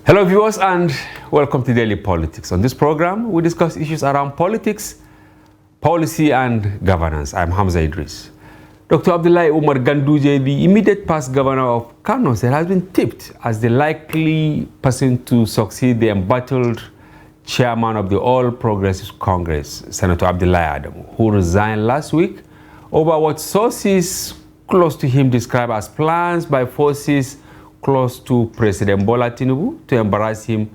Hello viewers and welcome to Daily Politics. On this program, we discuss issues around politics, policy and governance. I'm Hamza Idris. Dr. Abdullahi Umar Ganduje, the immediate past governor of Kano, has been tipped as the likely person to succeed the embattled chairman of the All Progressives Congress, Senator Abdullahi Adamu, who resigned last week over what sources close to him describe as plans by forces close to President Bola Tinubu to embarrass him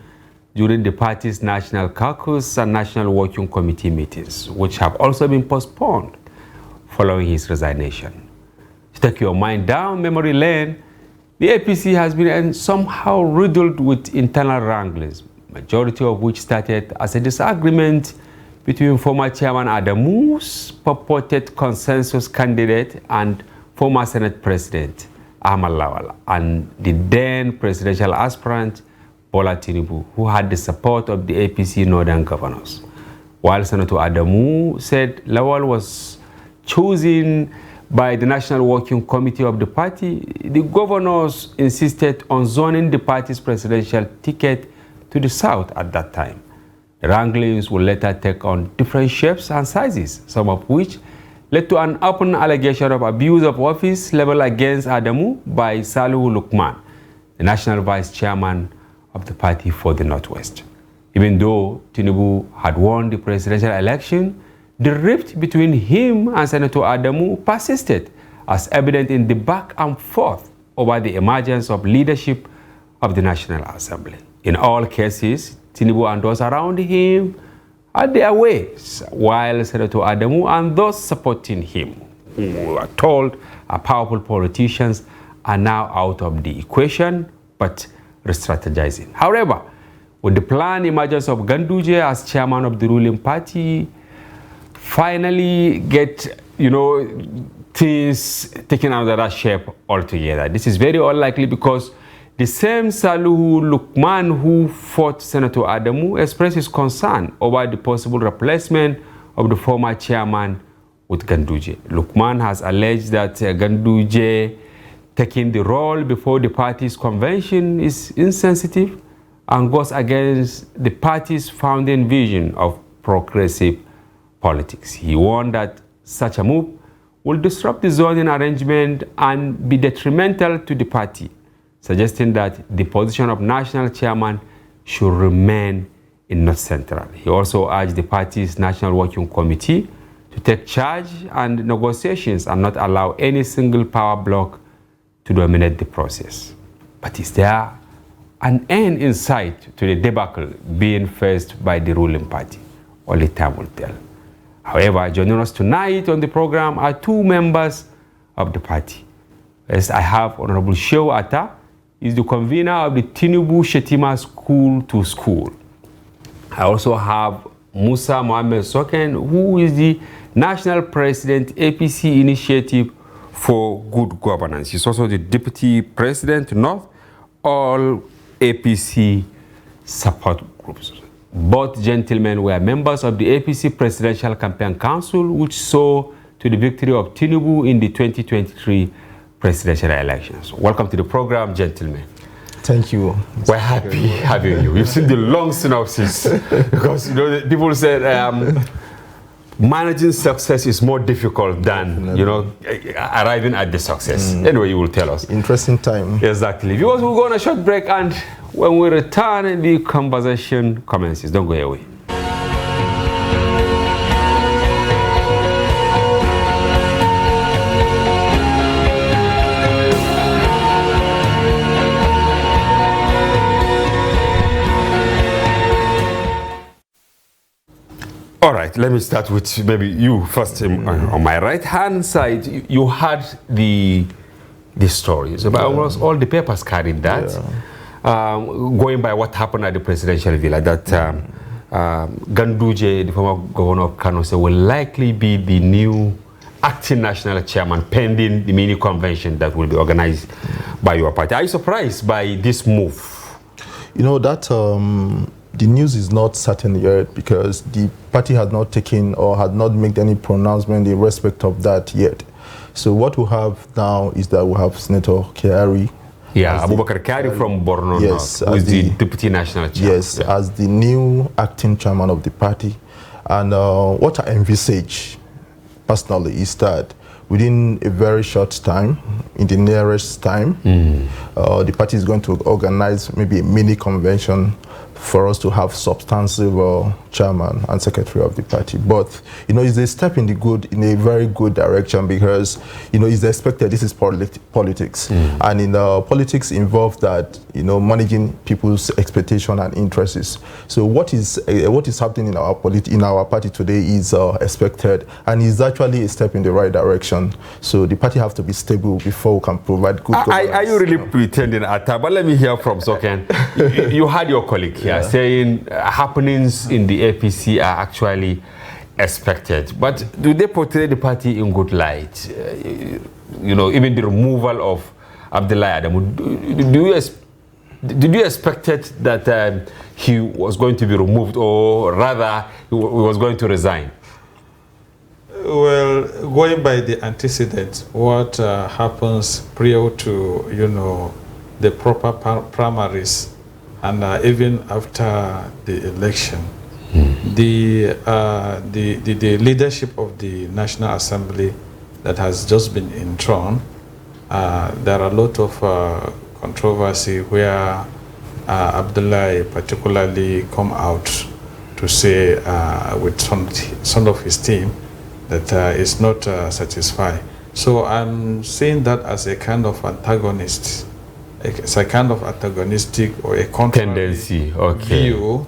during the party's National Caucus and National Working Committee meetings, which have also been postponed following his resignation. To take your mind down memory lane, the APC has been somehow riddled with internal wranglings, majority of which started as a disagreement between former Chairman Adamu's purported consensus candidate and former Senate President Ahmad Lawal and the then presidential aspirant Bola Tinubu, who had the support of the APC northern governors. While Senator Adamu said Lawal was chosen by the National Working Committee of the party, the governors insisted on zoning the party's presidential ticket to the south at that time. The wranglings would later take on different shapes and sizes, some of which led to an open allegation of abuse of office leveled against Adamu by Salihu Lukman, the national vice chairman of the party for the Northwest. Even though Tinubu had won the presidential election, the rift between him and Senator Adamu persisted, as evident in the back and forth over the emergence of leadership of the National Assembly. In all cases, Tinubu and those around him had their ways, while Senator Adamu and those supporting him, who were told are powerful politicians, are now out of the equation, but re-strategizing. However, with the planned emergence of Ganduje as chairman of the ruling party finally get, things taking another shape altogether. This is very unlikely because the same Salihu Lukman who fought Senator Adamu expressed his concern over the possible replacement of the former chairman with Ganduje. Lukman has alleged that Ganduje taking the role before the party's convention is insensitive and goes against the party's founding vision of progressive politics. He warned that such a move will disrupt the zoning arrangement and be detrimental to the party, suggesting that the position of national chairman should remain in North Central. He also urged the party's National Working Committee to take charge and negotiations and not allow any single power bloc to dominate the process. But is there an end in sight to the debacle being faced by the ruling party? Only time will tell. However, joining us tonight on the program are two members of the party. As I have Honorable Shehu Atta, is the convener of the Tinubu Shetima School to School. I also have Musa Mohammed Soken, who is the National President, APC Initiative for Good Governance. He's also the Deputy President, North, all APC support groups. Both gentlemen were members of the APC Presidential Campaign Council, which saw to the victory of Tinubu in the 2023 presidential elections. Welcome to the program, gentlemen. Thank you. We're happy having you. We've seen the long synopsis because people said managing success is more difficult than arriving at the success. Anyway, you will tell us. Interesting time. Exactly. Viewers, we'll go on a short break, and when we return, the conversation commences. Don't go away. All right, let me start with maybe you first. On my right-hand side, you had the stories about almost all the papers carried that. Yeah. Going by what happened at the presidential villa, that Ganduje, the former governor of Kano, will likely be the new acting national chairman pending the mini convention that will be organized by your party. Are you surprised by this move? The news is not certain yet because the party has not taken or had not made any pronouncement in respect of that yet. So what we have now is that we have Senator Kyari Yeah, Abubakar Kari from Borno yes, North, who is the deputy national chairman. Yes, as the new acting chairman of the party. And what I envisage personally is that within a very short time, in the nearest time, the party is going to organize maybe a mini convention for us to have substantive chairman and secretary of the party. But, you know, it's a step in a very good direction, because, you know, it's expected this is politics. And in politics involve that, you know, managing people's expectation and interests. So what is happening in our party today is expected, and is actually a step in the right direction. So the party have to be stable before we can provide good governance. Are you really pretending, Atta? But let me hear from Soken. You had your colleague here saying happenings in the APC are actually expected. But do they portray the party in good light? You know, even the removal of Abdullahi Adamu. Did you expect it that he was going to be removed, or rather he was going to resign? Well, going by the antecedents, what happens prior to, you know, the proper primaries, and even after the election, the leadership of the National Assembly that has just been enthroned, there are a lot of controversy where Abdullahi particularly come out to say with some of his team that is not satisfied. So I'm seeing that as a kind of antagonist. It's a kind of antagonistic or a tendency, view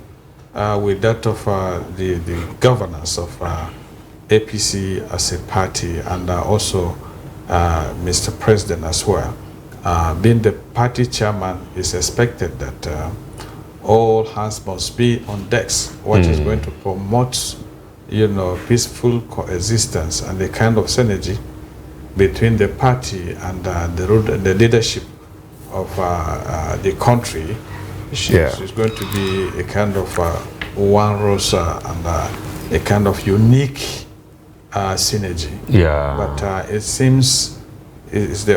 with that of the governance of APC as a party, and also Mr. President as well. Being the party chairman, is expected that all hands must be on decks, what is going to promote, you know, peaceful coexistence and the kind of synergy between the party and the leadership of the country. She's going to be a kind of one rose and a kind of unique synergy. Yeah. But it seems the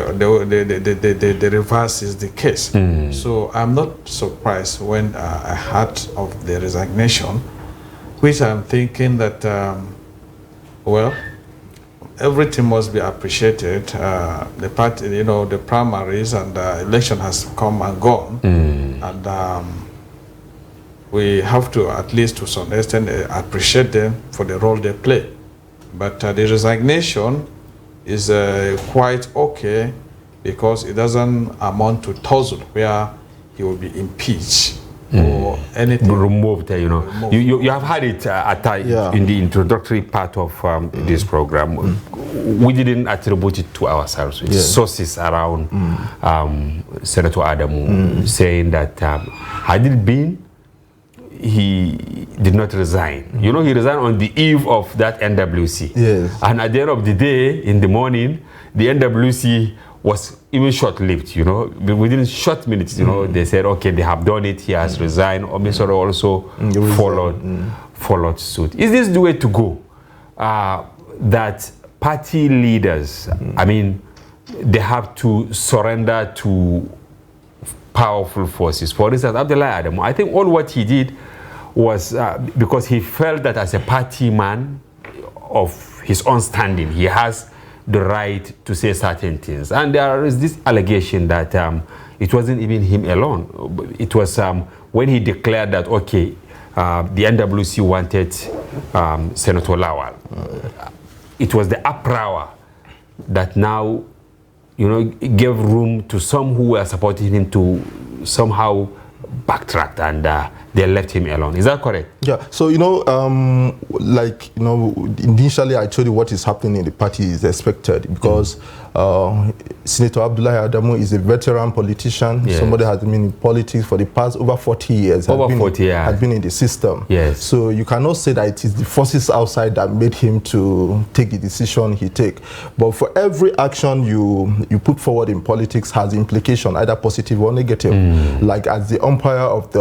reverse is the case. So I'm not surprised when I heard of the resignation, which I'm thinking that, well, everything must be appreciated. The party, you know, the primaries and the election has come and gone, and we have to, at least to some extent, appreciate them for the role they play. But the resignation is quite okay, because it doesn't amount to tussle where he will be impeached or anything. Removed, you know. Removed. You have had it in the introductory part of this program. We didn't attribute it to ourselves. Sources around Senator Adamu saying that had it been, he did not resign. You know, he resigned on the eve of that NWC. Yes. And at the end of the day, in the morning, the NWC was even short-lived, you know. Within short minutes, you know, they said, okay, they have done it, he has resigned. Omisoro also followed suit. Is this the way to go? That party leaders, I mean, they have to surrender to powerful forces. For instance, Abdullahi Adamu, I think all what he did was because he felt that as a party man of his own standing, he has the right to say certain things. And there is this allegation that it wasn't even him alone. It was when he declared that, okay, the NWC wanted Senator Lawal. It was the uproar that now, you know, gave room to some who were supporting him to somehow backtrack, and they left him alone. Is that correct? Yeah. So, you know, like, you know, initially I told you what is happening in the party is expected, because Senator Abdullahi Adamu is a veteran politician. Yes. Somebody has been in politics for the past over 40 years. Has been in the system. Yes. So you cannot say that it is the forces outside that made him to take the decision he take. But for every action you put forward in politics has implication, either positive or negative. Like as the umpire of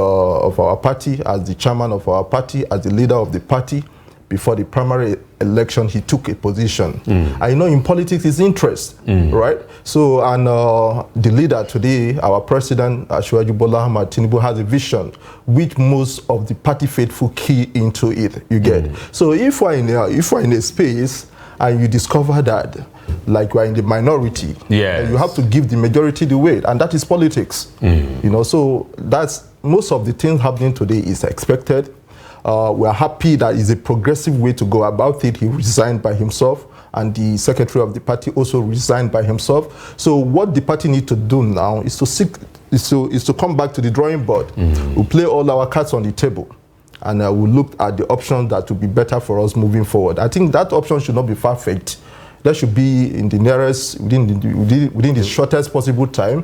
our party, as the chairman of our party, as the leader of the party, before the primary election, he took a position. I know in politics is interest, right? So, and the leader today, our president, Asiwaju Bola Ahmed Tinubu, has a vision which most of the party faithful key into it, you get. So if we're in a space and you discover that, like we're in the minority, you have to give the majority the weight, and that is politics. You know, so that's most of the things happening today is expected. We're happy that it's a progressive way to go about it. He resigned by himself, and the secretary of the party also resigned by himself. So what the party need to do now is to come back to the drawing board. We'll play all our cards on the table, and we'll look at the options that will be better for us moving forward. I think that option should not be far-fetched. That should be in the nearest, within the shortest possible time.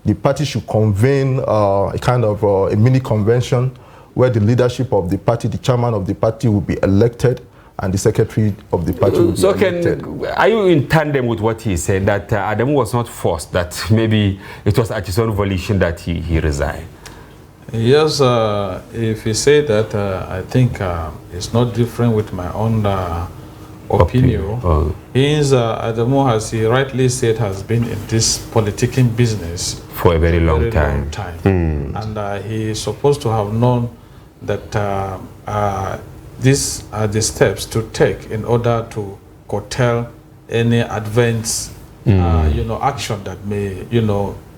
The party should convene a kind of a mini convention where the leadership of the party, the chairman of the party will be elected, and the secretary of the party will be elected. Are you in tandem with what he said, that Adamu was not forced, that maybe it was at his own volition that he resigned? Yes, if you say that, I think it's not different with my own opinion. His Adamu, as he rightly said, has been in this politicking business for a very long time. And he is supposed to have known that these are the steps to take in order to curtail any advance, action that may,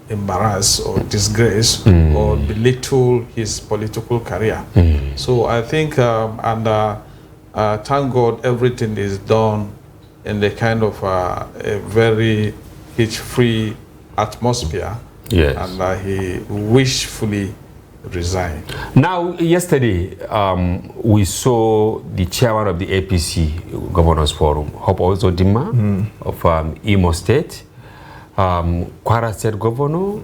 embarrass or disgrace or belittle his political career. So I think, thank God, everything is done in the kind of a very hitch-free atmosphere. Yes. And he wishfully resigned. Now, yesterday, we saw the chairman of the APC Governors Forum, Hope Ozodinma of Imo State, Kwara State Governor,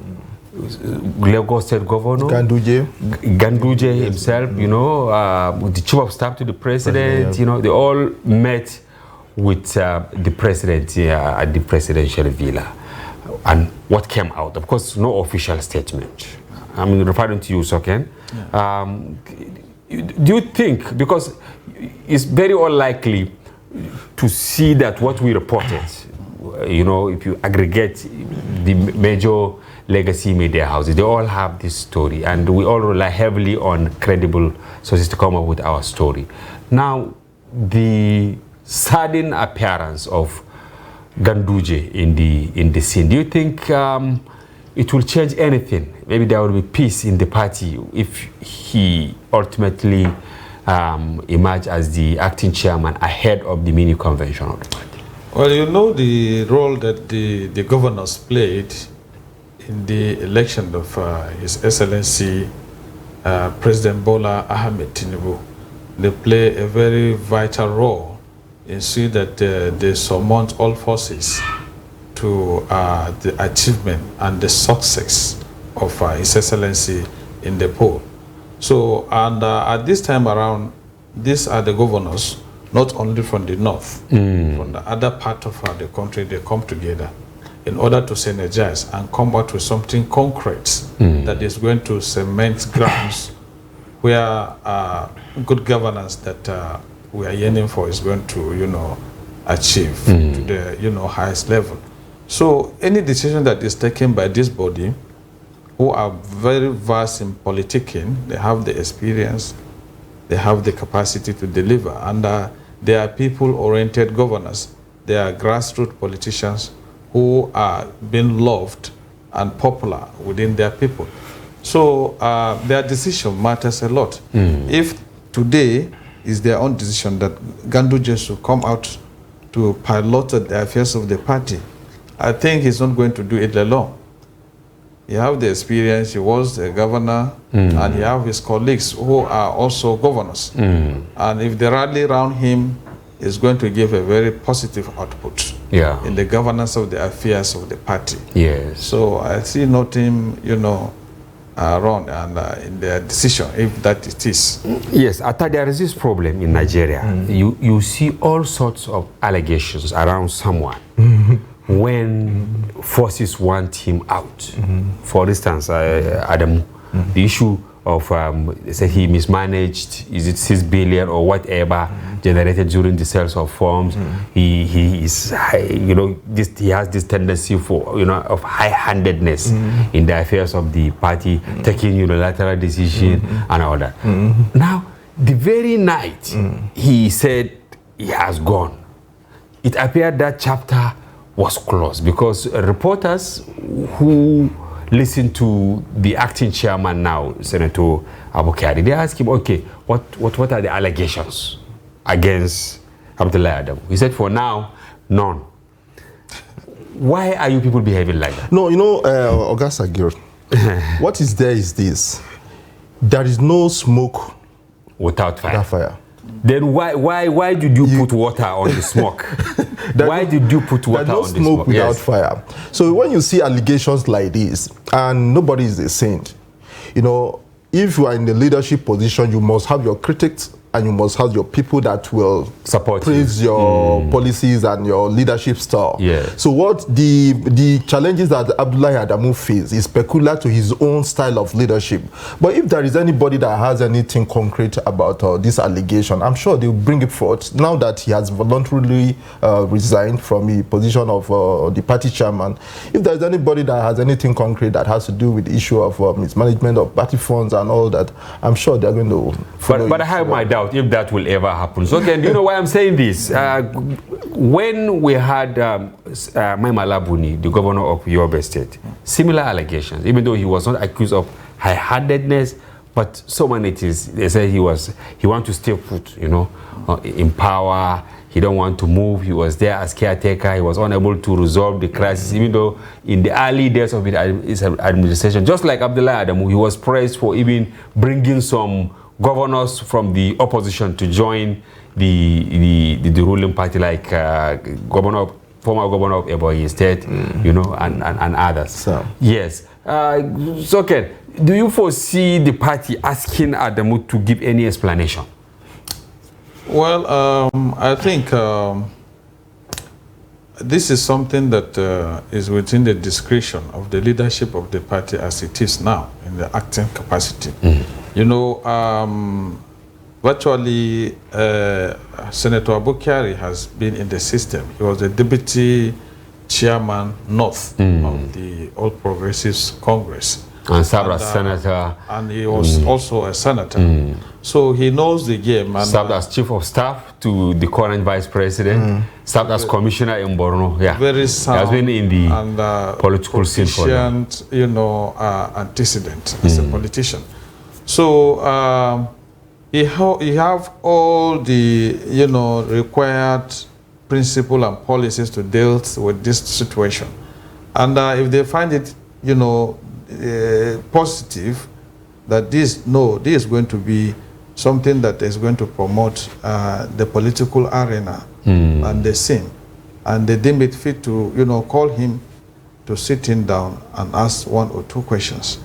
Lagos State Governor, Ganduje himself, the chief of staff to the president, they all met with the president at the presidential villa. And what came out? Of course, no official statement. I'm referring to you, Soken. Do you think, because it's very unlikely to see that what we reported, if you aggregate the major legacy media houses, they all have this story, and we all rely heavily on credible sources to come up with our story. Now, the sudden appearance of Ganduje in the scene, do you think it will change anything? Maybe there will be peace in the party if he ultimately emerged as the acting chairman ahead of the mini convention of the party. Well, the role that the governors played in the election of His Excellency President Bola Ahmed Tinubu. They play a very vital role in seeing that they surmount all forces to the achievement and the success of His Excellency in the poll. So, and at this time around, these are the governors, not only from the north, from the other part of the country, they come together in order to synergize and come out with something concrete that is going to cement grounds where good governance that we are yearning for is going to, achieve to the, highest level. So any decision that is taken by this body, who are very vast in politicking, they have the experience, they have the capacity to deliver, and they are people-oriented governors. They are grassroots politicians who are being loved and popular within their people. So their decision matters a lot. If today is their own decision that Ganduje should come out to pilot the affairs of the party, I think he's not going to do it alone. He have the experience, he was a governor, and he have his colleagues who are also governors. And if they rally around him, it's going to give a very positive output in the governance of the affairs of the party. Yes. So I see nothing, wrong and in their decision, if that it is. Yes, Ata, there is this problem in Nigeria. You see all sorts of allegations around someone when forces want him out. For instance, Adamu, the issue say he mismanaged, is it 6 billion or whatever generated during the sales of forms. He is, he has this tendency for, of high-handedness in the affairs of the party, taking unilateral decision and all that. Now, the very night he said he has gone, it appeared that chapter was closed because reporters who listen to the acting chairman now, Senator Abukari, they ask him, okay, what are the allegations against Abdullahi Adamu? He said, for now, none. Why are you people behaving like that? No, August Agir, what is there is this. There is no smoke without fire. without fire. Then why did you put water on the smoke? Why did you put water on the smoke? There's no smoke without fire. So when you see allegations like this, and nobody is a saint, if you are in the leadership position, you must have your critics and you must have your people that will support praise your policies and your leadership style. Yeah. So what the challenges that Abdullahi Adamu faces is peculiar to his own style of leadership. But if there is anybody that has anything concrete about this allegation, I'm sure they'll bring it forth. Now that he has voluntarily resigned from the position of the party chairman, if there is anybody that has anything concrete that has to do with the issue of mismanagement of party funds and all that, I'm sure they're going to follow. But I have my doubt if that will ever happen. So, okay, do you know why I'm saying this? When we had Maima Labuni, the governor of Yobe State, similar allegations, even though he was not accused of high-handedness, but so many things. They say he want to stay put, in power. He don't want to move. He was there as caretaker. He was unable to resolve the crisis, even though in the early days of his administration, just like Abdullahi Adamu, he was praised for even bringing some governors from the opposition to join the ruling party, like former governor of Ebonyi State, and others. So. Yes. So, okay, do you foresee the party asking Adamu to give any explanation? Well, I think this is something that is within the discretion of the leadership of the party as it is now in the acting capacity. Virtually, Senator Abukari has been in the system. He was the deputy chairman North of the All Progressives Congress. And served as senator. And he was also a senator. So he knows the game. And served as chief of staff to the current vice president. Served as commissioner in Borno. Yeah. Very sound. He has been in the political scene for them. Antecedent as a politician. So he have all the required principle and policies to deal with this situation. And if they find it positive that this is going to be something that is going to promote the political arena and the scene, and they deem it fit to call him to sit him down and ask 1 or 2 questions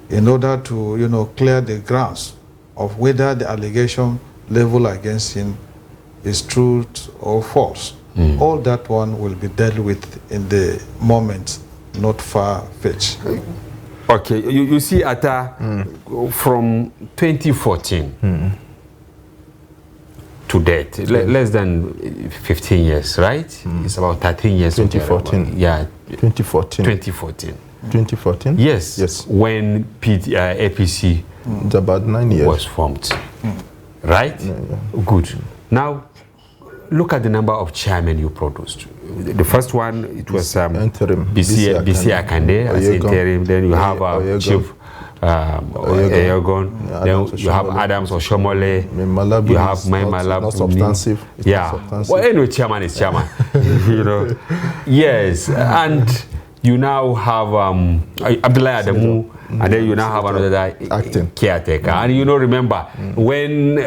in order to clear the grounds of whether the allegation level against him is true or false. All that one will be dealt with in the moment, not far-fetched. Okay, you see, Atta, from 2014 to date, less than 15 years, right? It's about 13 years. 2014. Yeah. 2014. 2014. 2014? Yes. Yes. When APC it's about 9 years. was formed. Right? Yeah. Good. Now, look at the number of chairmen you produced. The first one, it was interim. BC Akande as interim. Then you have Chief Oyegon. Then you have Adams Oshomole. You have Maima Labuni. Not substantive. Yeah. Well, anyway, chairman is chairman. Yes. And you now have Abdullahi Adamu. And then you now have another caretaker. And remember, when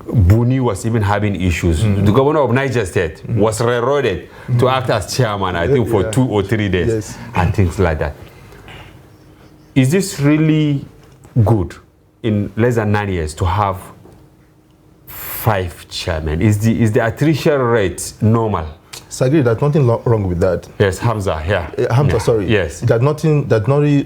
Buni was even having issues, the governor of Niger State was railroaded to act as chairman, I think, for 2 or 3 days, and things like that. Is this really good in less than 9 years to have 5 chairmen? Is the attrition rate normal? Sagri, there's nothing wrong with that. Yes, Hamza, yeah. Hamza, Yeah. sorry. Yes. There's nothing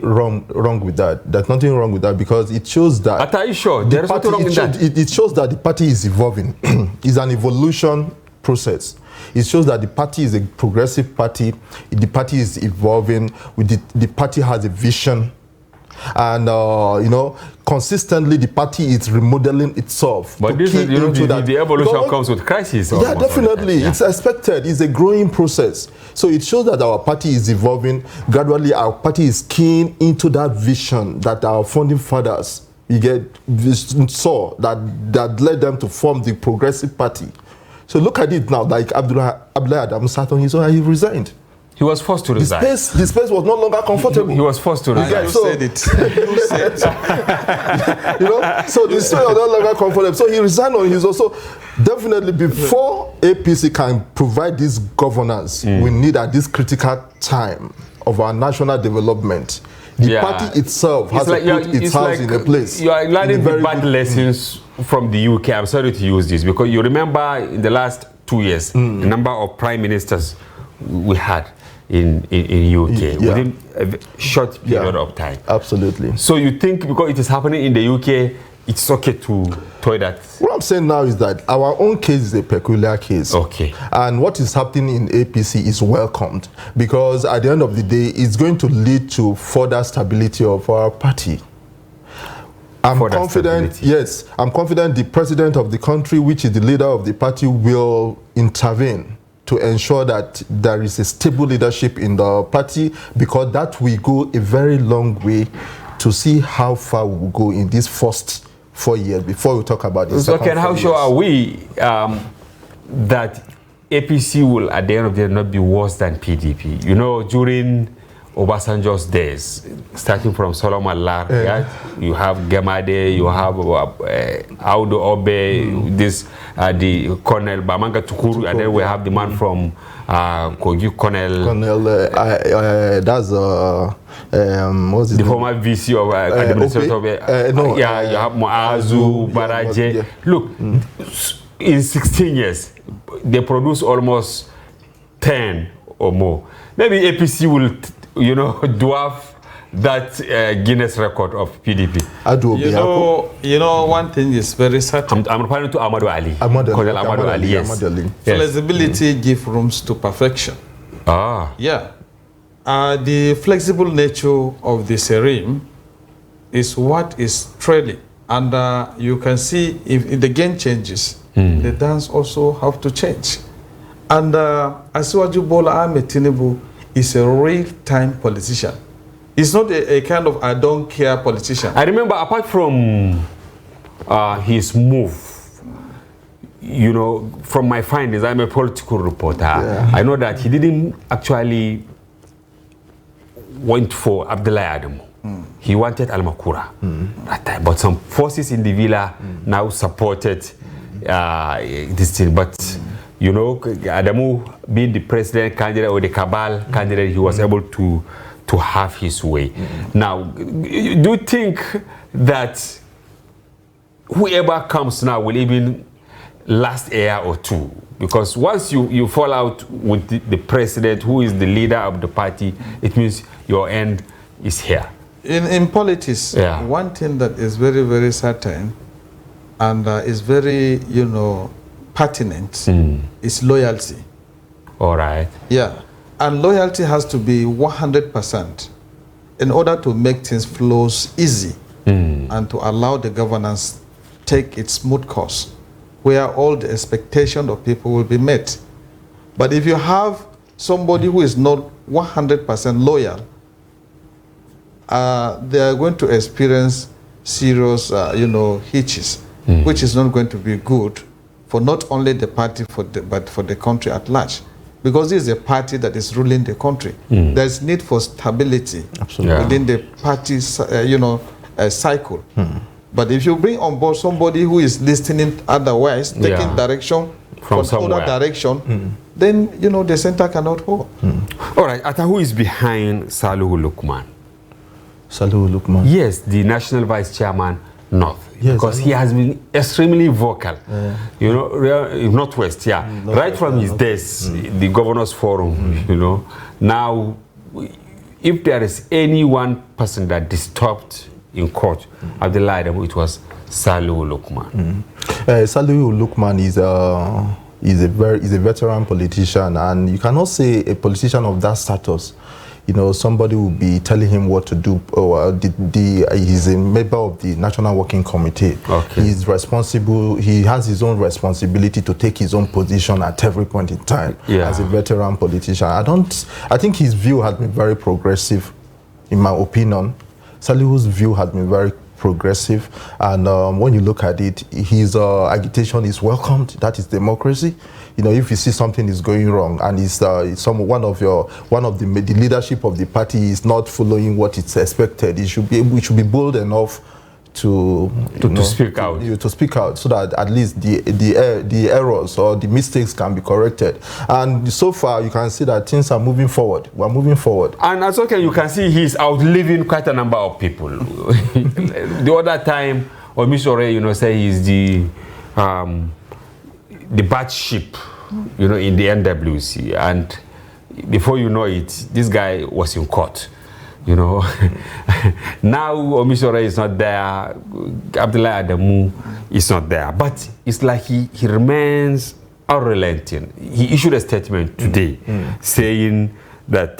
wrong with that. There's nothing wrong with that because it shows that... Are you sure? There is nothing wrong with that? It shows that the party is evolving. It's an evolution process. It shows that the party is a progressive party. The party is evolving. The party has a vision. And, you know, consistently the party is remodeling itself. But this is, you know, the evolution comes with crisis. Yeah, definitely. Yeah. It's expected. It's a growing process. So it shows that our party is evolving. Gradually, our party is keen into that vision that our founding fathers saw that led them to form the Progressive Party. So look at it now, like Abdullah Adamu sat on his own and he resigned. He was forced to resign. The space was no longer comfortable. He was forced to resign. You said it. You said it. You know, so the space was no longer comfortable. So he resigned on his own. So definitely before APC can provide this governance, we need at this critical time of our national development, the party itself has to put its house in a place. You are learning the bad lessons from the UK. I'm sorry to use this because you remember in the last 2 years, the number of prime ministers we had in UK within a short period of time. Absolutely. So you think because it is happening in the UK, it's okay to toy that? What I'm saying now is that our own case is a peculiar case. Okay. And what is happening in APC is welcomed because at the end of the day, it's going to lead to further stability of our party. I'm confident, yes, I'm confident the president of the country, which is the leader of the party, will intervene to ensure that there is a stable leadership in the party because that will go a very long way to see how far we will go in these first 4 years before we talk about this. Okay, and how sure are we that APC will at the end of the day not be worse than PDP? You know, during Obasanjo's days, starting from Solomon Lar, you have Gemade, you have Audu Obe, this the Colonel Bamanga Tukuru, and then we have the man from Kogi, Colonel. That's what's his the name? Former VC of administrator. No, you have Moazu, Baraje. Look, in 16 years, they produce almost 10 or more. Maybe APC will, you know, dwarf that Guinness record of PDP. You know, one thing is very certain. I'm referring to Amadou Ali. Amadou Ali, yes. Flexibility gives rooms to perfection. Yeah. The flexible nature of the serene is what is trailing. And you can see if the game changes, the dance also have to change. And Asiwaju Bola Ahmed Tinubu is a real-time politician. He's not a kind of I don't care politician. I remember apart from his move, you know, from my findings, I'm a political reporter. Yeah. I know that he didn't actually went for Abdullah Adamu. He wanted Al-Makura that time, but some forces in the villa now supported this thing. But you know, Adamu being the president candidate or the cabal candidate, he was able to have his way. Now, do you think that whoever comes now will even last a year or two? Because once you fall out with the president, who is the leader of the party, it means your end is here. In politics, one thing that is very, very certain and is very, you know, pertinent is loyalty. All right. Yeah. And loyalty has to be 100% in order to make things flow easy and to allow the governance take its smooth course where all the expectations of people will be met. But if you have somebody who is not 100% loyal, they are going to experience serious, you know, hitches, which is not going to be good for not only the party, but for the country at large. Because this is a party that is ruling the country. There's need for stability within the party's, you know, cycle. But if you bring on board somebody who is listening otherwise, taking direction from other direction, then, you know, the center cannot hold. All right, Ata, who is behind Salihu Lukman? Salihu Lukman? Yes, the national vice chairman North. Yes, because he has been extremely vocal. You know, Northwest, right from his days, the Governors Forum, you know. Now, if there is any one person that disturbed in court, Abdullah Adamu, it was Salihu Lukman. Salihu Lukman is a veteran politician, and you cannot say a politician of that status, you know, somebody will be telling him what to do. He's a member of the National Working Committee. Okay. He's responsible. He has his own responsibility to take his own position at every point in time. As a veteran politician, I think his view has been very progressive, in my opinion. Salihu's view has been very progressive, and when you look at it, his agitation is welcomed. That is democracy. You know, if you see something is going wrong, and one of the leadership of the party is not following what it's expected, we should be bold enough to speak out. To speak out, so that at least the errors or the mistakes can be corrected. And so far, you can see that things are moving forward. We're moving forward. And as okay, you can see he's outliving quite a number of people. The other time, Omisore, you know, say he's the bad sheep, you know, in the NWC, and before you know it, this guy was in court. You know, now Omisore is not there, Abdullah Adamu is not there, but it's like he remains unrelenting. He issued a statement today saying that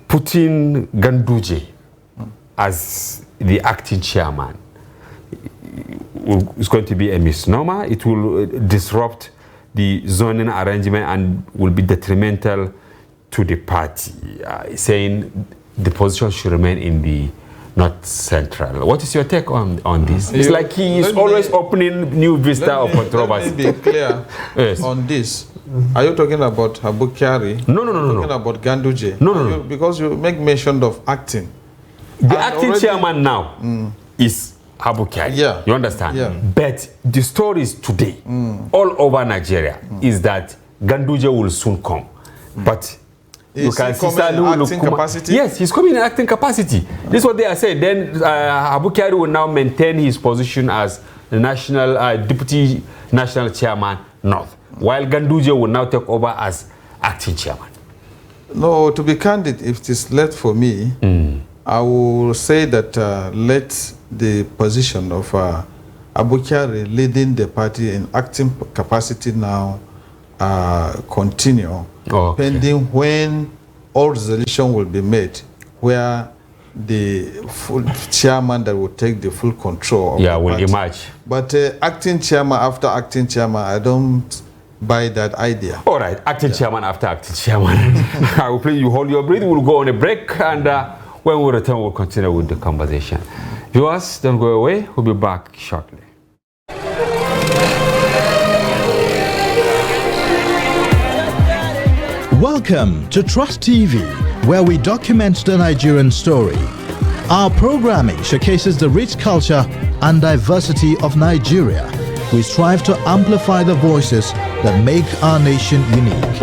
putting Ganduje as the acting chairman is going to be a misnomer. It will disrupt the zoning arrangement and will be detrimental to the party, saying the position should remain in the North Central. What is your take on this? It's like he is always opening new vista of controversy. Let me be clear on this. Are you talking about Habukari? No. Talking about Ganduje? No. Because you make mention of acting. The acting chairman now is Habukari. Yeah. You understand? Yeah. But the stories today, all over Nigeria, is that Ganduje will soon come. But you can see acting capacity? Yes, he's coming in acting capacity. This is what they are saying. Then Habukari will now maintain his position as the national deputy national chairman North, while Ganduje will now take over as acting chairman. No, to be candid, if it is left for me, I will say that let the position of Habukari leading the party in acting capacity now continue. Pending when all resolution will be made, where the full chairman that will take the full control of the will party. emerge. But acting chairman after acting chairman, I don't buy that idea. All right, acting chairman after acting chairman. I will please you hold your breath. We'll go on a break, and when we return, we'll continue with the conversation. Viewers, don't go away. We'll be back shortly. Welcome to Trust TV, where we document the Nigerian story. Our programming showcases the rich culture and diversity of Nigeria. We strive to amplify the voices that make our nation unique.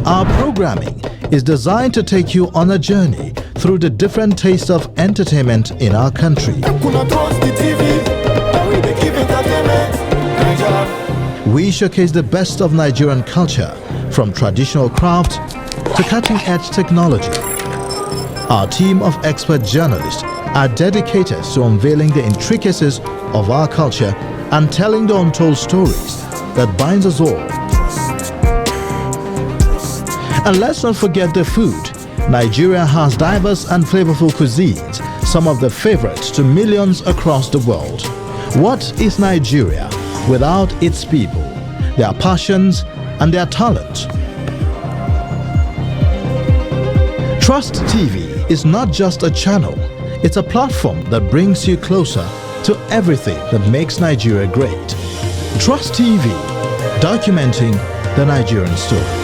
Our programming is designed to take you on a journey through the different tastes of entertainment in our country. We showcase the best of Nigerian culture, from traditional craft to cutting-edge technology. Our team of expert journalists are dedicated to unveiling the intricacies of our culture and telling the untold stories that binds us all. And let's not forget the food. Nigeria has diverse and flavorful cuisines, some of the favorites to millions across the world. What is Nigeria without its people, their passions and their talent? Trust TV is not just a channel, it's a platform that brings you closer to everything that makes Nigeria great. Trust TV, documenting the Nigerian story.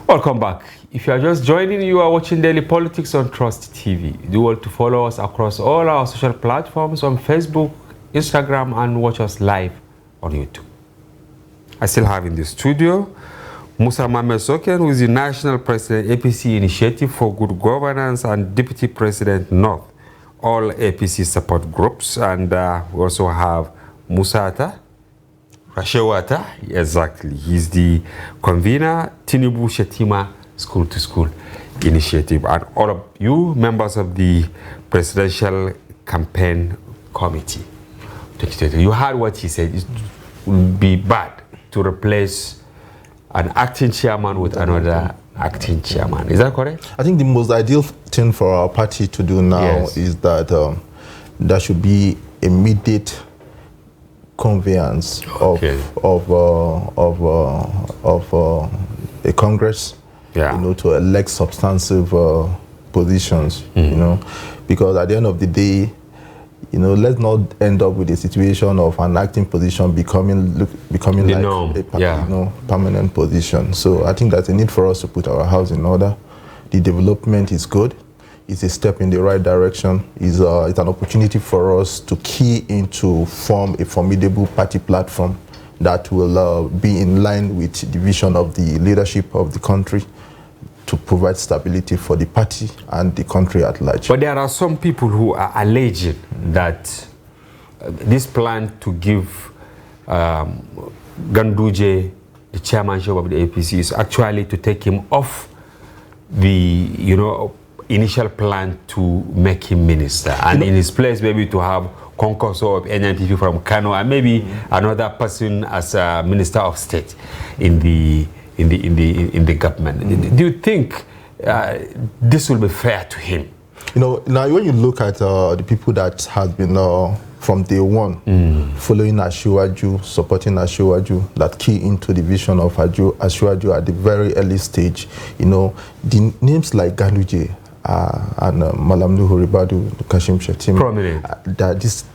Welcome back. If you are just joining, you are watching Daily Politics on Trust TV. Do well to follow us across all our social platforms on Facebook, Instagram, and watch us live on YouTube. I still have in the studio Musa Mohammed Soken, who is the National President, APC Initiative for Good Governance, and Deputy President North, all APC support groups. And we also have Musata Rashewata, exactly. He's the convener, Tinubu Shetima School to School Initiative. And all of you members of the Presidential Campaign Committee. You heard what he said. It would be bad to replace an acting chairman with another acting chairman. Is that correct? I think the most ideal thing for our party to do now is that there should be immediate conveyance of a Congress, to elect substantive positions, because at the end of the day, let's not end up with a situation of an acting position becoming like norm. A permanent position. So I think there's a need for us to put our house in order. The development is good. It's a step in the right direction. It's an opportunity for us to key into form a formidable party platform that will be in line with the vision of the leadership of the country to provide stability for the party and the country at large. But there are some people who are alleging that this plan to give Ganduje the chairmanship of the APC is actually to take him off the, initial plan to make him minister, and in his place maybe to have Konkoso of NNPP from Kano, and maybe another person as a minister of state in the government. Do you think this will be fair to him? Now when you look at the people that have been from day one following Asiwaju, supporting Asiwaju, that key into the vision of Asiwaju at the very early stage, the names like Ganduje and Malam Nuhu Ribadu, Kashim Shettima, prominent.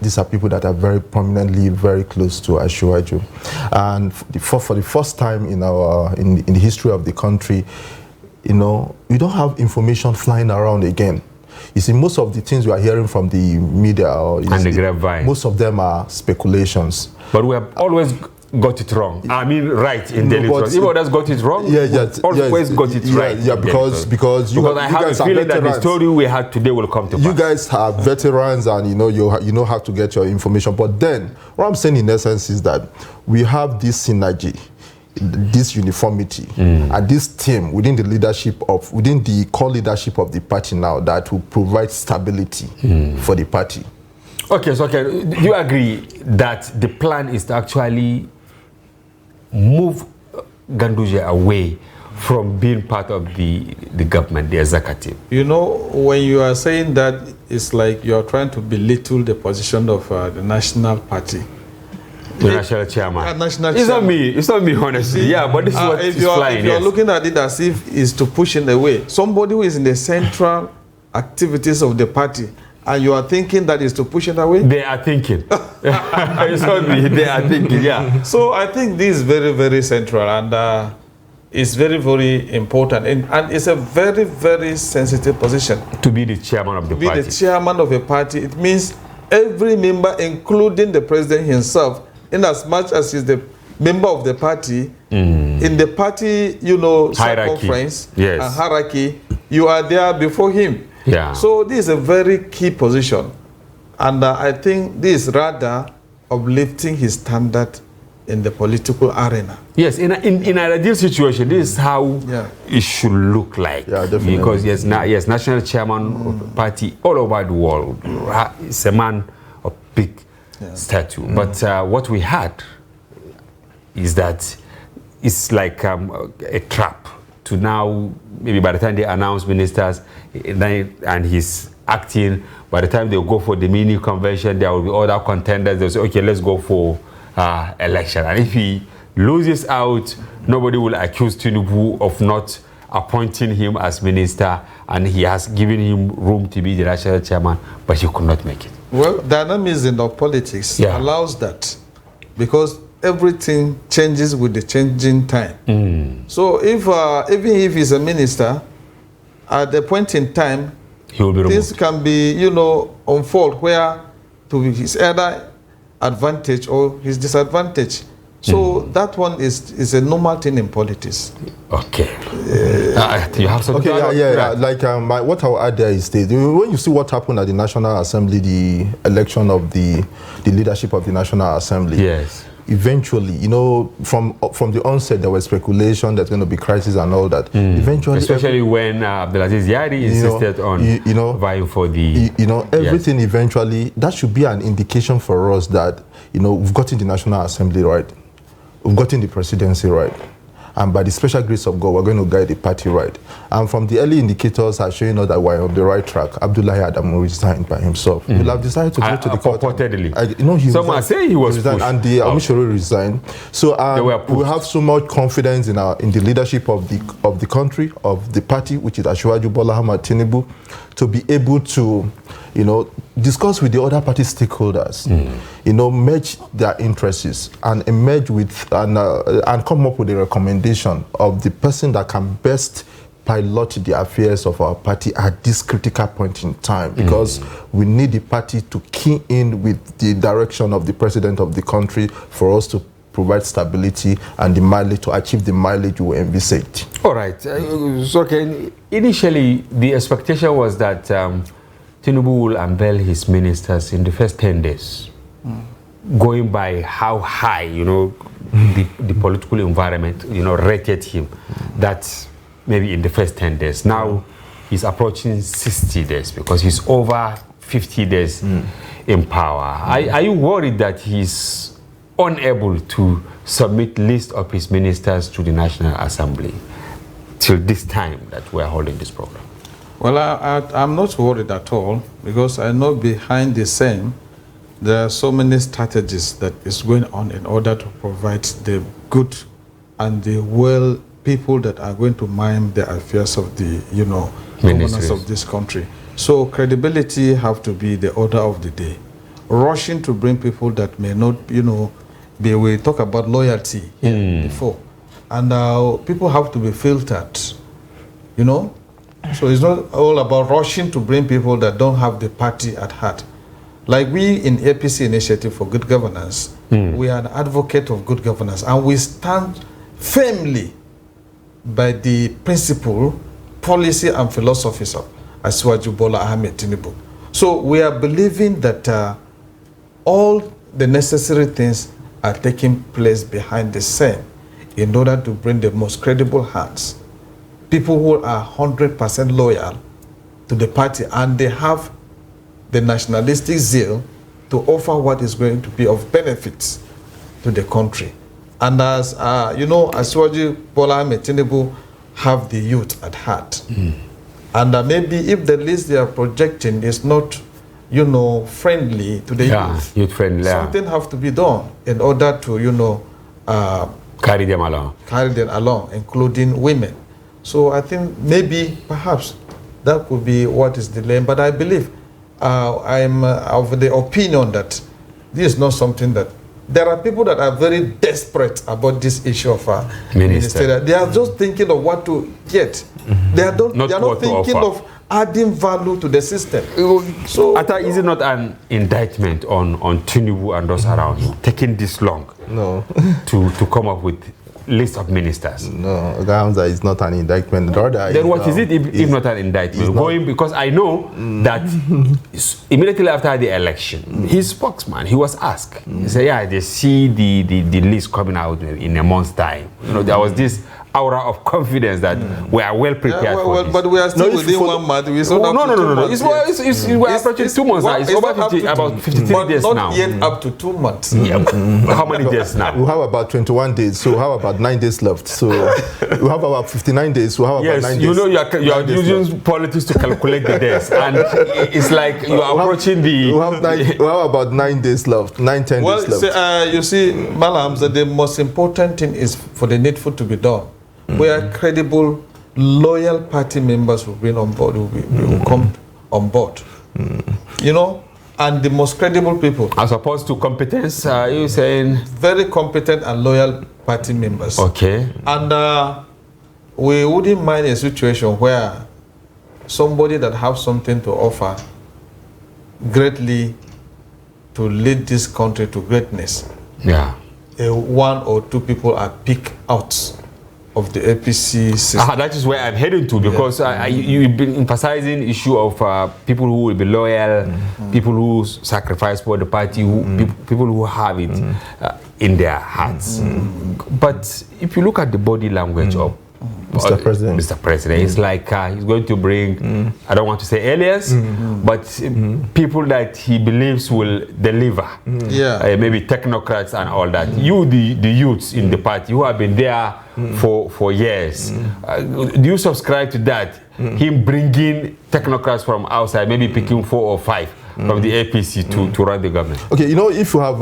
These are people that are very prominently very close to Asiwaju, and for the first time in the history of the country, we don't have information flying around again. You see, most of the things we are hearing from the media and the grapevine, most of them are speculations. But we have always got it wrong. I mean, right in Daily Trust. If others got it wrong, always got it right. Yeah, because I have a feeling that the story we had today will come to pass. You guys are veterans, and you know how to get your information. But then, what I'm saying in essence is that we have this synergy, this uniformity, and this team within the core leadership of the party now that will provide stability for the party. Okay, so do you agree that the plan is to actually move Ganduje away from being part of the government, the executive? When you are saying that, it's like you are trying to belittle the position of the national party. The national chairman. National it's not me, honestly. Yeah, but this is what is flying. If you are looking at it as if it's to push it away, somebody who is in the central activities of the party, and you are thinking that is to push it away? They are thinking. It's not me. They are thinking, yeah. So I think this is very, very central, and it's very, very important. And it's a very, very sensitive position. To be the chairman of the party. To be the chairman of a party. It means every member, including the president himself, in as much as he's the member of the party, in the party, circumference and hierarchy, you are there before him. Yeah. So this is a very key position, and I think this is rather uplifting his standard in the political arena. Yes, in an ideal situation, this is how it should look like. Yeah, definitely. Because national chairman of party all over the world. It's a man of big stature. But what we had is that it's like a trap to now, maybe by the time they announce ministers and he's acting, by the time they go for the mini convention, there will be other contenders. They'll say, okay, let's go for election. And if he loses out, nobody will accuse Tinubu of not appointing him as minister, and he has given him room to be the national chairman, but he could not make it. Well, dynamism of politics allows that, because everything changes with the changing time. So if even if he's a minister, at the point in time, he will be removed. Things can be, unfold where to his either advantage or his disadvantage. So that one is a normal thing in politics. Okay. You have something. Okay, like what I'll add there is this. When you see what happened at the National Assembly, the election of the leadership of the National Assembly. Yes. Eventually, from the onset, there was speculation there's going to be crisis and all that. Eventually, especially when Abdulaziz Yari insisted on vying for the... everything eventually, that should be an indication for us that, we've gotten the National Assembly right. We've gotten the presidency right. And by the special grace of God, we're going to guide the party right. And from the early indicators are showing us that we're on the right track. Abdullahi Adamu resigned by himself. He will have decided to go to the court. Purportedly. Someone say he was pushed. And the Amishori resigned. So we have so much confidence in the leadership of the country, of the party, which is Asiwaju Bola Ahmed Tinubu, to be able to, discuss with the other party stakeholders, merge their interests and emerge with and come up with a recommendation of the person that can best pilot the affairs of our party at this critical point in time, because we need the party to key in with the direction of the president of the country for us to provide stability and the mileage to achieve the mileage we envisage. All right. So initially, the expectation was that Tinubu will unveil his ministers in the first 10 days, going by how high, the political environment, rated him. That maybe in the first 10 days. Now he's approaching 60 days because he's over 50 days in power. Are you worried that he's unable to submit list of his ministers to the National Assembly till this time that we're holding this program? Well, I'm not worried at all, because I know behind the scene there are so many strategies that is going on in order to provide the good and the well people that are going to mime the affairs of the, governance of this country. So credibility have to be the order of the day. Rushing to bring people that may not, we talk about loyalty here before. And people have to be filtered, So it's not all about rushing to bring people that don't have the party at heart. Like we in APC Initiative for Good Governance, we are an advocate of good governance, and we stand firmly by the principle, policy and philosophies of Asiwaju Bola Ahmed Tinubu. So we are believing that all the necessary things are taking place behind the scene in order to bring the most credible hands, people who are 100% loyal to the party, and they have the nationalistic zeal to offer what is going to be of benefits to the country. And as Asiwaju Bola Ahmed Tinubu have the youth at heart. And maybe if the list they are projecting is not, friendly to the youth friendly, something have to be done in order to, carry them along, including women. So I think maybe, perhaps, that could be what is delaying. But I believe, I'm of the opinion that this is not something that... There are people that are very desperate about this issue of Ministerial. They are just thinking of what to get. They are not thinking of adding value to the system. So, is it not an indictment on Tinubu and those around him, taking this long to come up with list of ministers? No, Gamza is not an indictment. Then what is it if not an indictment? Because I know that immediately after the election, his spokesman, he was asked, he said, they see the list coming out in a month's time. There was this aura of confidence that we are well prepared for this. But we are still within 1 month. We We're approaching 2 months now. It's over about 53 days now. Not yet up to 2 months. How many days now? We have about 21 days, so we have about 9 days left. So we have about 59 days, so we have about 9 days. You are using politics to calculate the days, and it's like you are approaching the... We have about 9 days left, 10 days left. You see, Malams, that the most important thing is for the needful to be done. We are credible, loyal party members who will come on board. and the most credible people. As opposed to competence, you're saying? Very competent and loyal party members. Okay. And we wouldn't mind a situation where somebody that has something to offer greatly to lead this country to greatness. Yeah. One or two people are picked out of the APC system. That is where I'm heading to, because you've been emphasizing issue of people who will be loyal, people who sacrifice for the party, people who have it in their hearts. But if you look at the body language of Mr. President. Mr. President, it's like he's going to bring, I don't want to say aliens, but people that he believes will deliver. Maybe technocrats and all that. You, the youths in the party who have been there for years, do you subscribe to that? Him bringing technocrats from outside, maybe picking 4 or 5 from the APC to run the government? Okay, you know, if you have,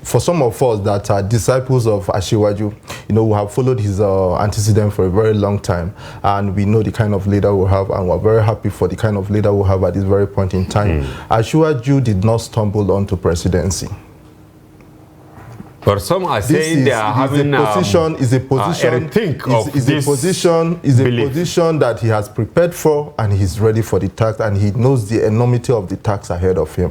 for some of us that are disciples of Asiwaju, you know, who have followed his antecedent for a very long time, and we know the kind of leader we have, and we're very happy for the kind of leader we have at this very point in time. Asiwaju did not stumble onto presidency. But some are saying they are having a position that he has prepared for, and he's ready for the task, and he knows the enormity of the task ahead of him.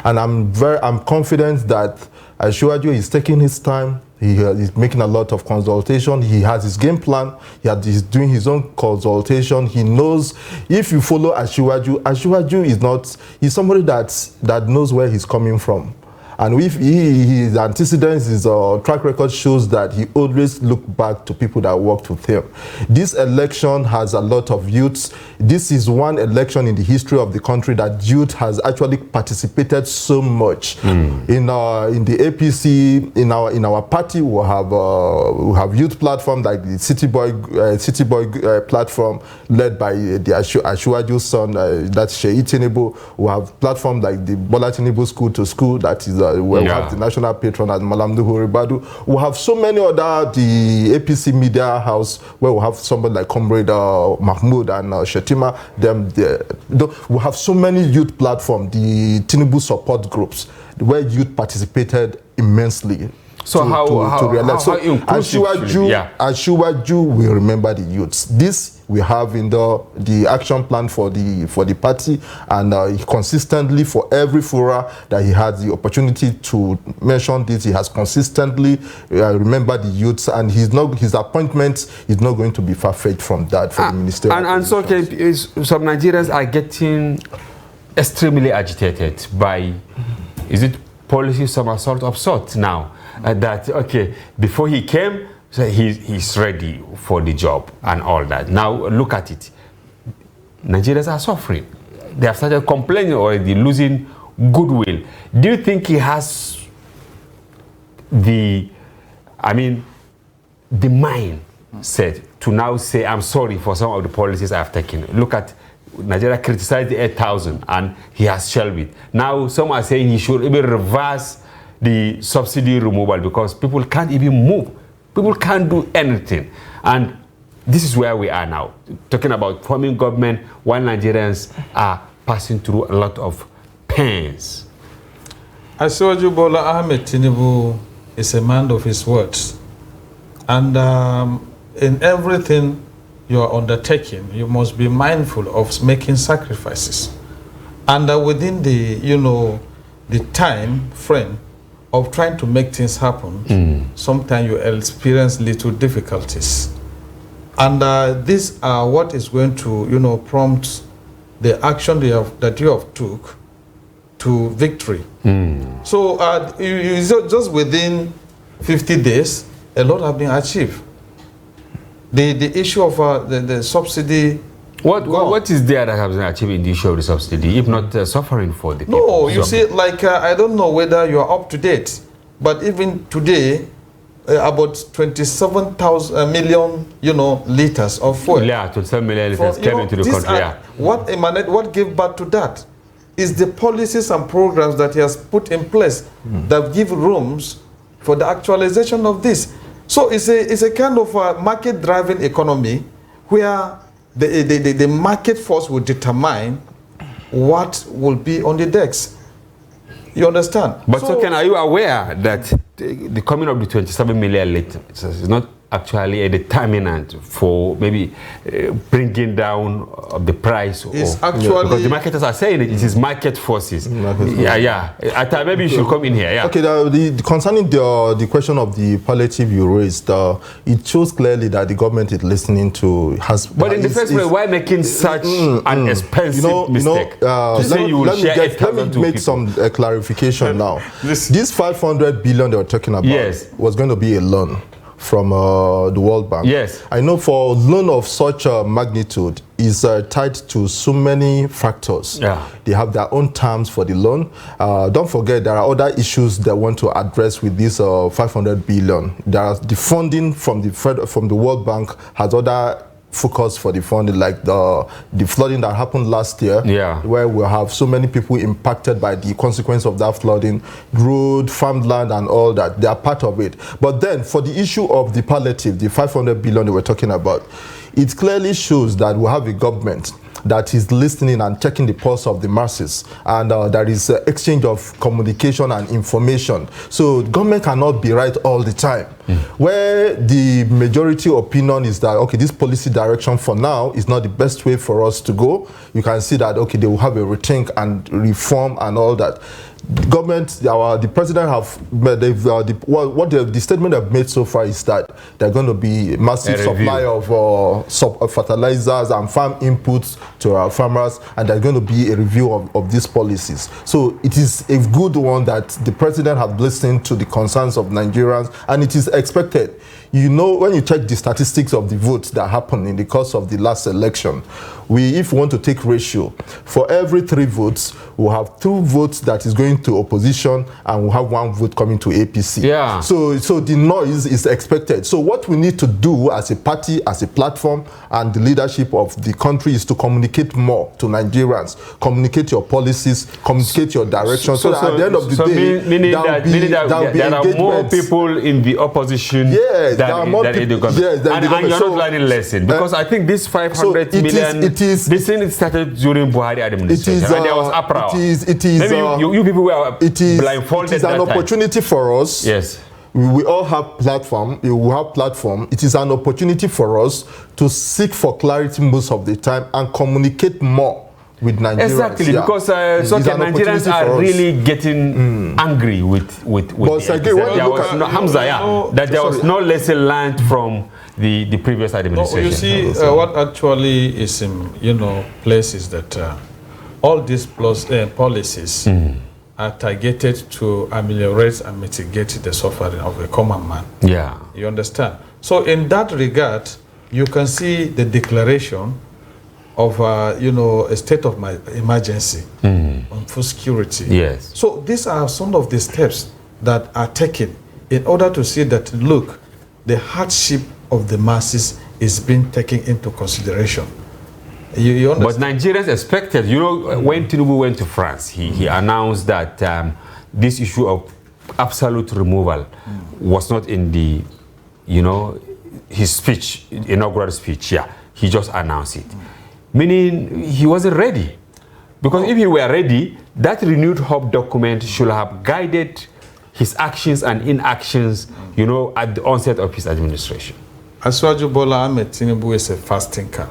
And I'm confident that Asiwaju is taking his time. He's making a lot of consultation. He has his game plan. He's doing his own consultation. He knows if you follow Asiwaju, he's somebody that knows where he's coming from. And if his antecedents, his track record shows that he always look back to people that worked with him. This election has a lot of youths. This is one election in the history of the country that youth has actually participated so much. In the APC, in our party, we have youth platform like the City Boy platform led by the Asiwaju's son, that's Sheyi Tinubu. We have platform like the Bola Tinubu School to School, that is where we have the national patron at Malam Nuhu Ribadu. We have so many other, the APC media house, where we have somebody like Comrade Mahmoud and Shetima. We have so many youth platforms, the Tinubu support groups, where youth participated immensely. So to realize. So Asiwaju will remember the youths. This we have in the action plan for the party, and he consistently, for every fora that he had the opportunity to mention this, he has consistently remembered the youths, and his appointment is not going to be far-fetched from that for the ministerial. And so some Nigerians are getting extremely agitated by, is it policy somersault of sorts now? That, okay, before he came, so he's ready for the job and all that. Now look at it. Nigerians are suffering. They have started complaining already, losing goodwill. Do you think he has the mindset to now say, I'm sorry for some of the policies I've taken? Look at Nigeria criticized the 8,000 and he has shelved it. Now some are saying he should even reverse the subsidy removal because people can't even move. People can't do anything. And this is where we are now, talking about forming government while Nigerians are passing through a lot of pains. Asiwaju Bola Ahmed Tinubu is a man of his words. And in everything you are undertaking, you must be mindful of making sacrifices. And within the time frame of trying to make things happen, sometimes you experience little difficulties. And these are what is going to, prompt the action that you have took to victory. So just within 50 days, a lot have been achieved. The issue of the subsidy. What is there that has been achieved in the issue of the subsidy, if not suffering for the people? No, you see, like, I don't know whether you are up to date, but even today, about 27,000 million, liters of fuel. Yeah, 27 million liters came into the country. What gave birth to that is the policies and programs that he has put in place that give rooms for the actualization of this. So it's a kind of a market-driven economy where the market force will determine what will be on the decks. You understand? But so are you aware that the coming of the 27 million litres is not actually a determinant for maybe bringing down the price? It's actually... Because the marketers are saying it is market forces. Yeah. Maybe you should come in here. Yeah. Okay, concerning the question of the palliative you raised, it shows clearly that the government is listening to... But in the first place, why making such an expensive mistake? Let me make some clarification now. This 500 billion they were talking about was going to be a loan from the World Bank. Yes. I know for loan of such magnitude is tied to so many factors. Yeah. They have their own terms for the loan. Don't forget there are other issues they want to address with this 500 billion. There are the funding from the World Bank has other focus for the funding, like the flooding that happened last year, where we have so many people impacted by the consequence of that flooding, road, farmland, and all that. They are part of it. But then, for the issue of the palliative, the 500 billion they were talking about, it clearly shows that we have a government that is listening and checking the pulse of the masses, and there is exchange of communication and information. So government cannot be right all the time. Where the majority opinion is that, okay, this policy direction for now is not the best way for us to go, you can see that, okay, they will have a rethink and reform and all that. Government, the president the statement they've made so far is that they're going to be massive supply of fertilizers and farm inputs to our farmers, and there's going to be a review of these policies. So it is a good one that the president has listened to the concerns of Nigerians, and it is expected. You know, when you check the statistics of the votes that happened in the course of the last election, if we want to take ratio, for every 3 votes, we'll have 2 votes that is going to opposition, and we'll have 1 vote coming to APC. Yeah. So the noise is expected. So what we need to do as a party, as a platform, and the leadership of the country is to communicate more to Nigerians, communicate your policies, communicate your direction, so that at the end of the day, meaning that there are more people in the opposition than in the government. And you're not learning lesson, because I think this 500 million, this thing started during Buhari administration, and there was uproar. Maybe you people were blindfolded. It is an opportunity for us. Yes. We all have platform. It is an opportunity for us to seek for clarity most of the time and communicate more with Nigerians. Exactly, because Nigerians are really getting angry with there was no lesson learned from the previous administration. You see, what actually is in place is that all these policies are targeted to ameliorate and mitigate the suffering of a common man. Yeah. You understand? So in that regard, you can see the declaration of a state of emergency on food security. Yes. So these are some of the steps that are taken in order to see that, look, the hardship of the masses is being taken into consideration. You understand? But Nigerians expected, when Tinubu went to France, he announced that this issue of absolute removal was not in the, his speech, inaugural speech. Yeah, he just announced it. Meaning he wasn't ready. Because if he were ready, that renewed hope document should have guided his actions and inactions, at the onset of his administration. Asiwaju Bola Ahmed Tinubu is a fast thinker,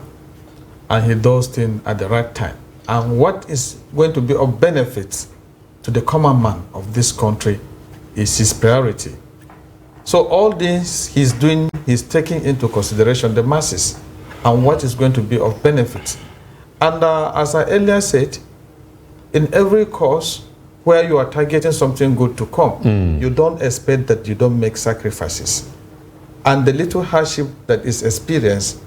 and he does things at the right time. And what is going to be of benefit to the common man of this country is his priority. So all this he's doing, he's taking into consideration the masses and what is going to be of benefit. And as I earlier said, in every cause where you are targeting something good to come, you don't expect that you don't make sacrifices. And the little hardship that is experienced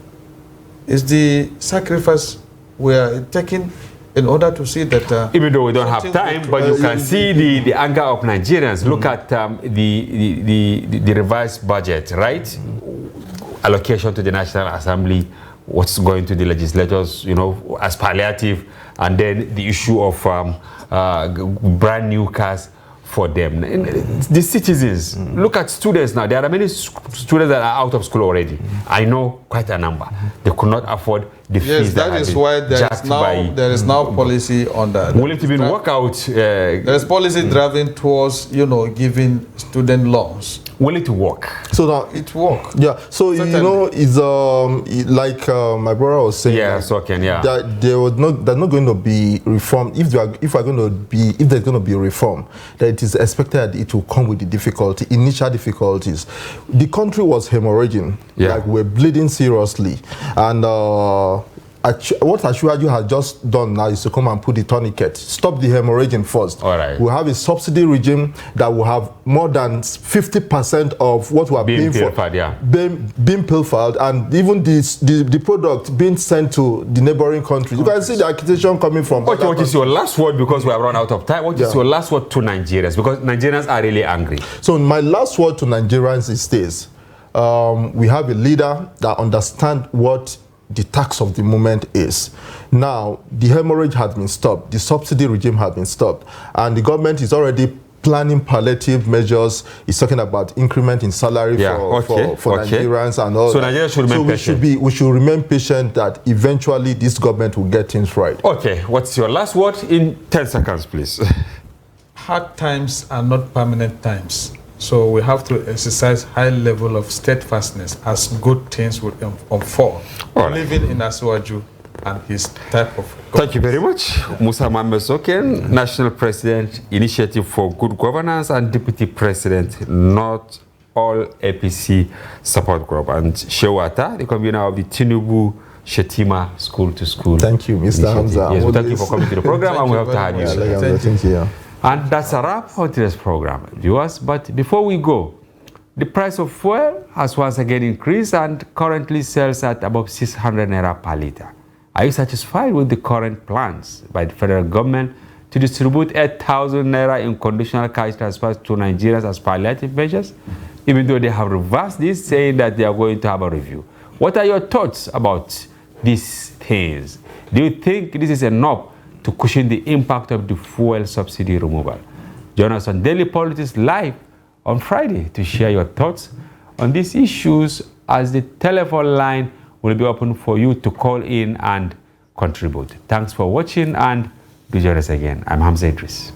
is the sacrifice we are taking in order to see that... even though we don't have time, but you can see the anger of Nigerians. Look at the revised budget, right? Allocation to the National Assembly, what's going to the legislators, as palliative, and then the issue of brand new cars for them. And the citizens, look at students now. There are many students that are out of school already. I know quite a number. They could not afford the Yes, fees that is why there is now policy on that. Will it even work out? There is policy driving towards, giving student loans. Will it work? So now it works. Yeah. So Certainly. it's like my brother was saying. Yeah, so can that there's not going to be reform. If there's going to be reform, that it is expected that it will come with the initial difficulties. The country was hemorrhaging. Yeah. Like we're bleeding seriously, and what Ashwaju has just done now is to come and put the tourniquet, stop the hemorrhaging first. All right. We have a subsidy regime that will have more than 50% of what we are paying for being pilfered, and even the product being sent to the neighboring countries. You can see the accusation coming from. What is your last word, because we have run out of time? What is your last word to Nigerians? Because Nigerians are really angry. So my last word to Nigerians is this. We have a leader that understands what the tax of the moment is. Now, the hemorrhage has been stopped, the subsidy regime has been stopped, and the government is already planning palliative measures. It's talking about increment in salary for Nigerians and all. So Nigerians should remain patient. We should remain patient that eventually this government will get things right. Okay, what's your last word in 10 seconds, please? Hard times are not permanent times. So we have to exercise high level of steadfastness as good things will unfold. Believing in Asiwaju and his type of governance. Thank you very much. Musa Mohammed Soken, National President, Initiative for Good Governance, and Deputy President, Not All APC Support Group, and Shewata, the convener of the Tinubu Shetima School to School. Thank you, Mr. Hamza. Yes, well, thank you for coming to the program, and we have to have you. Thank you. And that's a wrap on today's program, viewers. But before we go, the price of fuel has once again increased and currently sells at above 600 naira per litre. Are you satisfied with the current plans by the federal government to distribute 8,000 naira in conditional cash transfers to Nigerians as palliative measures, even though they have reversed this, saying that they are going to have a review? What are your thoughts about these things? Do you think this is enough to cushion the impact of the fuel subsidy removal? Join us on Daily Politics Live on Friday to share your thoughts on these issues, as the telephone line will be open for you to call in and contribute. Thanks for watching, and do join us again. I'm Hamza Idris.